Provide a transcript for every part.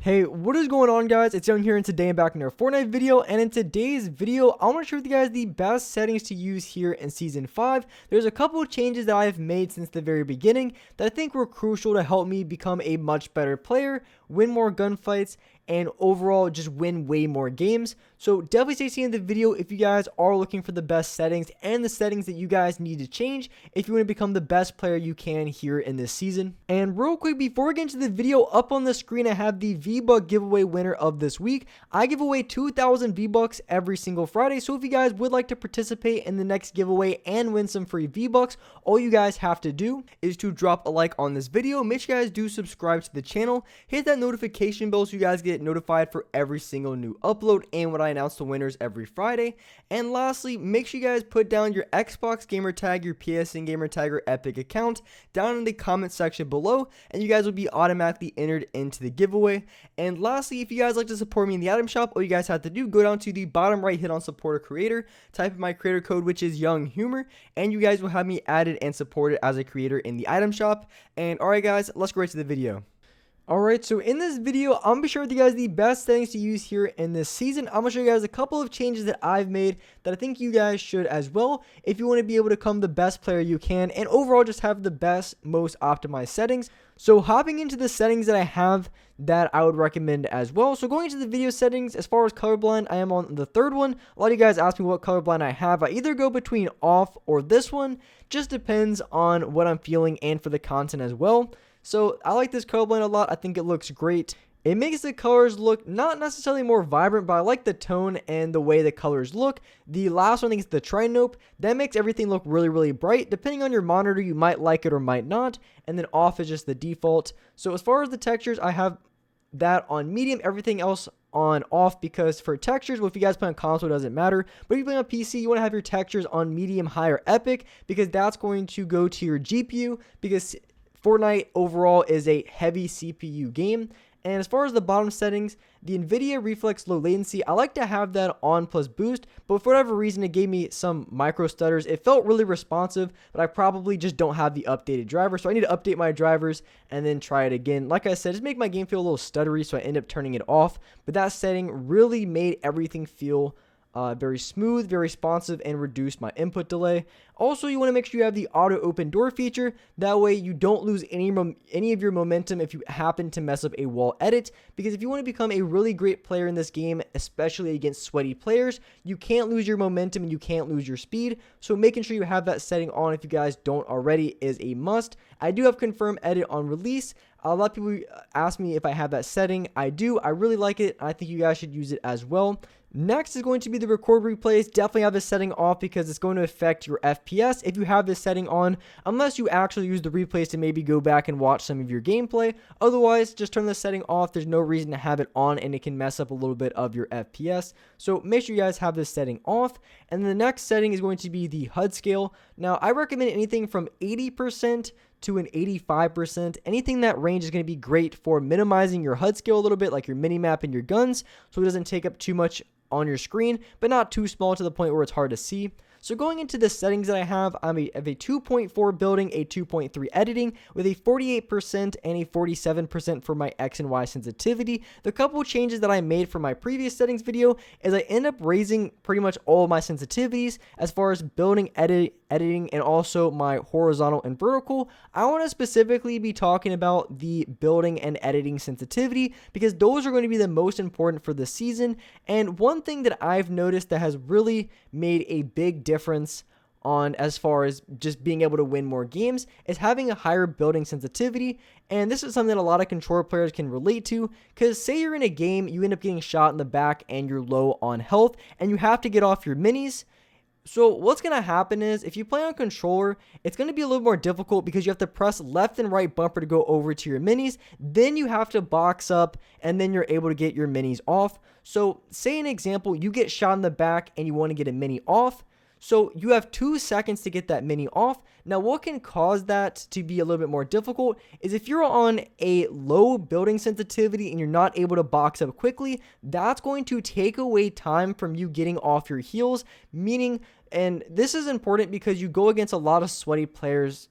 Hey, what is going on, guys? It's Young here, and today I'm back in our Fortnite video, and in today's video, I want to share with you guys the best settings to use here in Season 5. There's a couple of changes that I have made since the very beginning that I think were crucial to help me become a much better player, win more gunfights, and overall just win way more games. So definitely stay tuned in the video if you guys are looking for the best settings and the settings that you guys need to change if you want to become the best player you can here in this season. And real quick, before we get into the video, up on the screen I have the V-Buck giveaway winner of this week. I give away 2,000 V-Bucks every single Friday, so if you guys would like to participate in the next giveaway and win some free V-Bucks, all you guys have to do is to drop a like on this video. Make sure you guys do subscribe to the channel, hit that notification bell so you guys get notified for every single new upload and when I announce the winners every Friday. And lastly, make sure you guys put down your Xbox gamer tag, your PSN gamer tag, or Epic account down in the comment section below, and you guys will be automatically entered into the giveaway. And lastly, if you guys like to support me in the item shop, all you guys have to do, go down to the bottom right, hit on support a creator, type in my creator code, which is Young Humor, and you guys will have me added and supported as a creator in the item shop. And alright guys, let's go right to the video. Alright, so in this video, I'm going to be sharing with you guys the best settings to use here in this season. I'm going to show you guys a couple of changes that I've made that I think you guys should as well if you want to be able to become the best player you can and overall just have the best, most optimized settings. So hopping into the settings that I have that I would recommend as well. So going into the video settings, as far as colorblind, I am on the third one. A lot of you guys ask me what colorblind I have. I either go between off or this one. Just depends on what I'm feeling and for the content as well. So I like this colorblind a lot. I think it looks great. It makes the colors look not necessarily more vibrant, but I like the tone and the way the colors look. The last one, I think, is the Trinope. That makes everything look really, really bright. Depending on your monitor, you might like it or might not. And then off is just the default. So as far as the textures, I have that on medium, everything else on off, because for textures, well, if you guys play on console, it doesn't matter. But if you play on PC, you want to have your textures on medium, high, or epic, because that's going to go to your GPU, because Fortnite overall is a heavy CPU game. And as far as the bottom settings, the NVIDIA Reflex Low Latency, I like to have that on plus boost, but for whatever reason, it gave me some micro stutters. It felt really responsive, but I probably just don't have the updated driver, so I need to update my drivers and then try it again. Like I said, just make my game feel a little stuttery, so I end up turning it off, but that setting really made everything feel very smooth, very responsive, and reduced my input delay. Also, you want to make sure you have the auto open door feature. That way you don't lose any of your momentum if you happen to mess up a wall edit, because if you want to become a really great player in this game, especially against sweaty players, you can't lose your momentum and you can't lose your speed. So making sure you have that setting on if you guys don't already is a must. I do have confirm edit on release. A lot of people ask me if I have that setting. I do. I really like it. I think you guys should use it as well. Next is going to be the record replays. Definitely have this setting off because it's going to affect your FPS if you have this setting on, unless you actually use the replays to maybe go back and watch some of your gameplay. Otherwise, just turn the setting off. There's no reason to have it on, and it can mess up a little bit of your FPS. So make sure you guys have this setting off. And the next setting is going to be the HUD scale. Now, I recommend anything from 80% to an 85%. Anything in that range is going to be great for minimizing your HUD scale a little bit, like your minimap and your guns, so it doesn't take up too much on your screen, but not too small to the point where it's hard to see. So going into the settings that I have, I have a 2.4 building, a 2.3 editing, with a 48% and a 47% for my X and Y sensitivity. The couple changes that I made from my previous settings video is I end up raising pretty much all of my sensitivities as far as building, editing, and also my horizontal and vertical. I want to specifically be talking about the building and editing sensitivity because those are going to be the most important for the season. And one thing that I've noticed that has really made a big difference on as far as just being able to win more games is having a higher building sensitivity. And this is something that a lot of controller players can relate to, because say you're in a game, you end up getting shot in the back and you're low on health and you have to get off your minis. So what's going to happen is if you play on controller, it's going to be a little more difficult because you have to press left and right bumper to go over to your minis. Then you have to box up and then you're able to get your minis off. So say an example, you get shot in the back and you want to get a mini off. So you have 2 seconds to get that mini off. Now what can cause that to be a little bit more difficult is if you're on a low building sensitivity and you're not able to box up quickly, that's going to take away time from you getting off your heels, meaning, and this is important because you go against a lot of sweaty players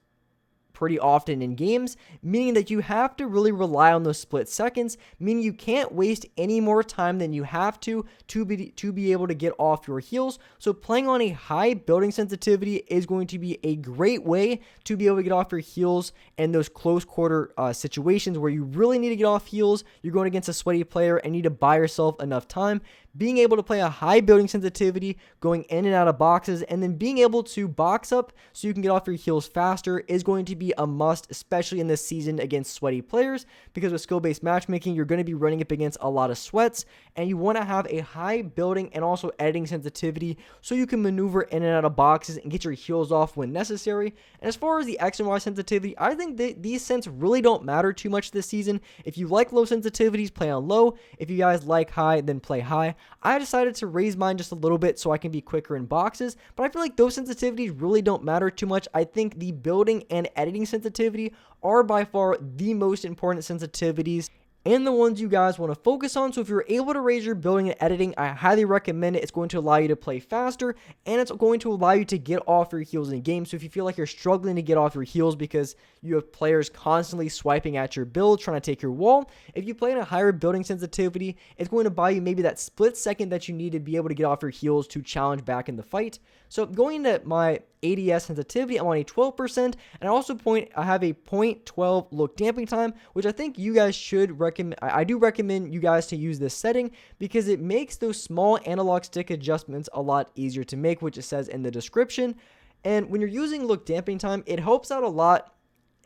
pretty often in games, meaning that you have to really rely on those split seconds, meaning you can't waste any more time than you have to be able to get off your heels. So playing on a high building sensitivity is going to be a great way to be able to get off your heels in those close quarter situations where you really need to get off heels. You're going against a sweaty player and need to buy yourself enough time. Being able to play a high building sensitivity, going in and out of boxes, and then being able to box up so you can get off your heels faster is going to be a must, especially in this season against sweaty players, because with skill-based matchmaking, you're going to be running up against a lot of sweats, and you want to have a high building and also editing sensitivity so you can maneuver in and out of boxes and get your heels off when necessary. And as far as the X and Y sensitivity, I think that these sens really don't matter too much this season. If you like low sensitivities, play on low. If you guys like high, then play high. I decided to raise mine just a little bit so I can be quicker in boxes, but I feel like those sensitivities really don't matter too much. I think the building and editing sensitivity are by far the most important sensitivities and the ones you guys want to focus on. So if you're able to raise your building and editing, I highly recommend it. It's going to allow you to play faster, and it's going to allow you to get off your heels in game. So if you feel like you're struggling to get off your heels because you have players constantly swiping at your build, trying to take your wall, if you play in a higher building sensitivity, it's going to buy you maybe that split second that you need to be able to get off your heels to challenge back in the fight. So going into my ADS sensitivity, I'm on a 12%, and I have a 0.12 look damping time, which I think you guys should recommend. I do recommend you guys to use this setting because it makes those small analog stick adjustments a lot easier to make, which it says in the description. And when you're using look damping time, it helps out a lot,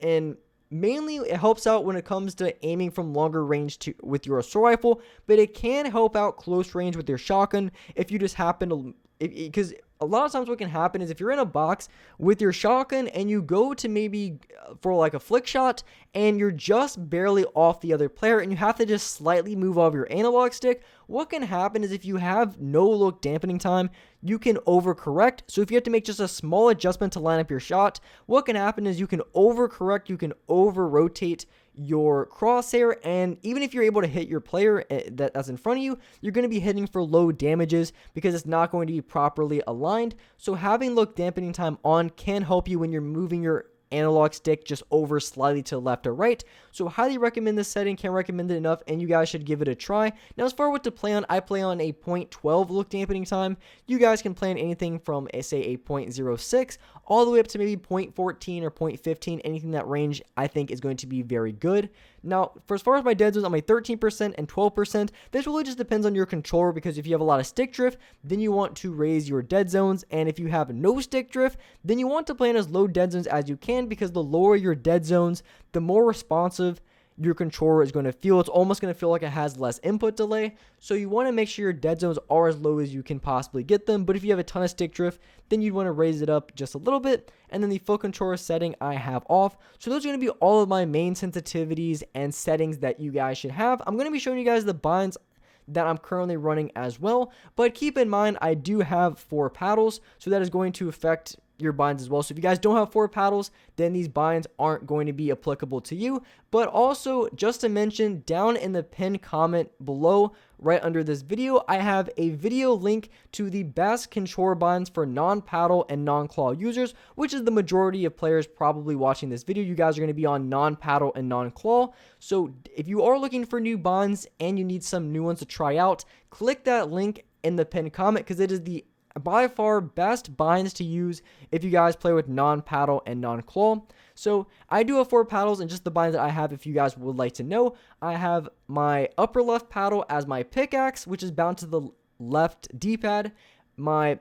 and mainly it helps out when it comes to aiming from longer range with your assault rifle, but it can help out close range with your shotgun if you just happen to, because a lot of times what can happen is if you're in a box with your shotgun and you go to maybe for like a flick shot and you're just barely off the other player and you have to just slightly move off your analog stick, what can happen is if you have no look dampening time, you can overcorrect. So if you have to make just a small adjustment to line up your shot, what can happen is you can overcorrect, you can over rotate your crosshair, and even if you're able to hit your player that's in front of you, you're going to be hitting for low damages because it's not going to be properly aligned. So having look dampening time on can help you when you're moving your analog stick just over slightly to the left or right. So highly recommend this setting, can't recommend it enough, and you guys should give it a try. Now as far as what to play on, I play on a 0.12 look dampening time. You guys can play on anything from say a 0.06 all the way up to maybe 0.14 or 0.15. Anything in that range I think is going to be very good. Now, for as far as my dead zones, I'm a 13% and 12%. This really just depends on your controller, because if you have a lot of stick drift, then you want to raise your dead zones. And if you have no stick drift, then you want to play in as low dead zones as you can, because the lower your dead zones, the more responsive your controller is going to feel. It's almost going to feel like it has less input delay. So you want to make sure your dead zones are as low as you can possibly get them. But if you have a ton of stick drift, then you'd want to raise it up just a little bit. And then the full controller setting I have off. So those are going to be all of my main sensitivities and settings that you guys should have. I'm going to be showing you guys the binds that I'm currently running as well. But keep in mind, I do have 4 paddles, so that is going to affect your binds as well. So if you guys don't have 4 paddles, then these binds aren't going to be applicable to you. But also, just to mention, down in the pinned comment below, right under this video, I have a video link to the best controller binds for non-paddle and non-claw users, which is the majority of players probably watching this video. You guys are going to be on non-paddle and non-claw. So if you are looking for new binds and you need some new ones to try out, click that link in the pinned comment, because it is the by far best binds to use if you guys play with non-paddle and non-claw. So I do have 4 paddles, and just the binds that I have, if you guys would like to know, I have my upper left paddle as my pickaxe, which is bound to the left D-pad. My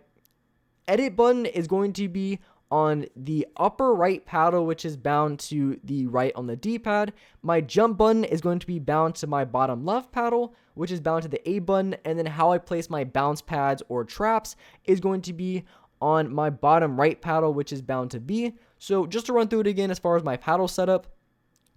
edit button is going to be on the upper right paddle, which is bound to the right on the D-pad. My jump button is going to be bound to my bottom left paddle, which is bound to the A button. And then how I place my bounce pads or traps is going to be on my bottom right paddle, which is bound to B. So just to run through it again, as far as my paddle setup,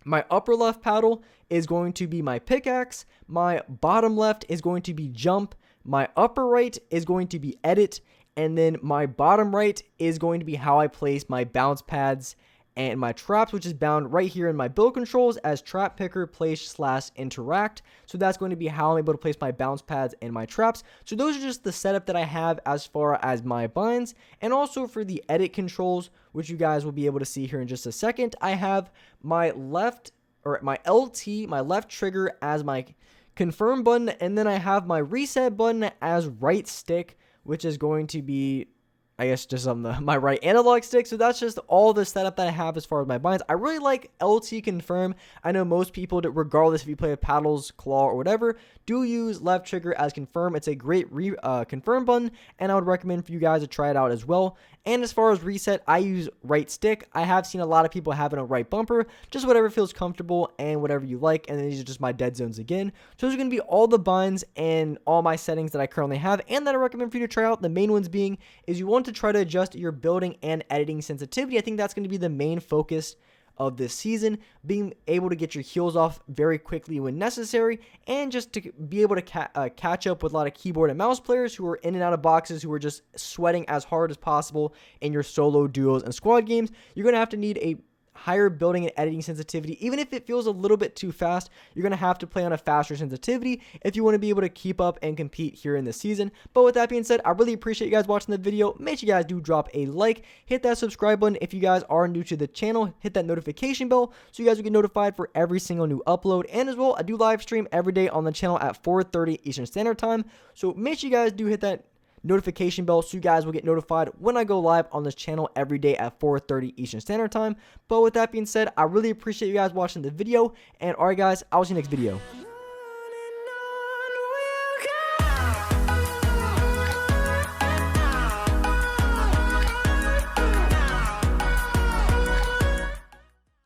my upper left paddle is going to be my pickaxe. My bottom left is going to be jump. My upper right is going to be edit. And then my bottom right is going to be how I place my bounce pads and my traps, which is bound right here in my build controls as trap picker place / interact. So that's going to be how I'm able to place my bounce pads and my traps. So those are just the setup that I have as far as my binds. And also for the edit controls, which you guys will be able to see here in just a second, I have my left trigger as my confirm button, and then I have my reset button as right stick, which is going to be, I guess, just on my right analog stick. So that's just all the setup that I have as far as my binds. I really like LT confirm. I know most people, regardless if you play with paddles, claw, or whatever, do use left trigger as confirm. It's a great confirm button, and I would recommend for you guys to try it out as well. And as far as reset, I use right stick. I have seen a lot of people having a right bumper, just whatever feels comfortable and whatever you like. And then these are just my dead zones again. So those are going to be all the binds and all my settings that I currently have and that I recommend for you to try out. The main ones being is you want to try to adjust your building and editing sensitivity. I think that's going to be the main focus of this season, being able to get your heals off very quickly when necessary, and just to be able to catch up with a lot of keyboard and mouse players who are in and out of boxes, who are just sweating as hard as possible in your solo, duos, and squad games. You're going to have to need a higher building and editing sensitivity. Even if it feels a little bit too fast, you're going to have to play on a faster sensitivity if you want to be able to keep up and compete here in the season. But with that being said, I really appreciate you guys watching the video. Make sure you guys do drop a like, hit that subscribe button if you guys are new to the channel, hit that notification bell so you guys will get notified for every single new upload. And as well, I do live stream every day on the channel at 4:30 Eastern Standard Time. So make sure you guys do hit that notification bell so you guys will get notified when I go live on this channel every day at 4:30 Eastern Standard Time. But with that being said, I really appreciate you guys watching the video, and alright guys, I'll see you next video.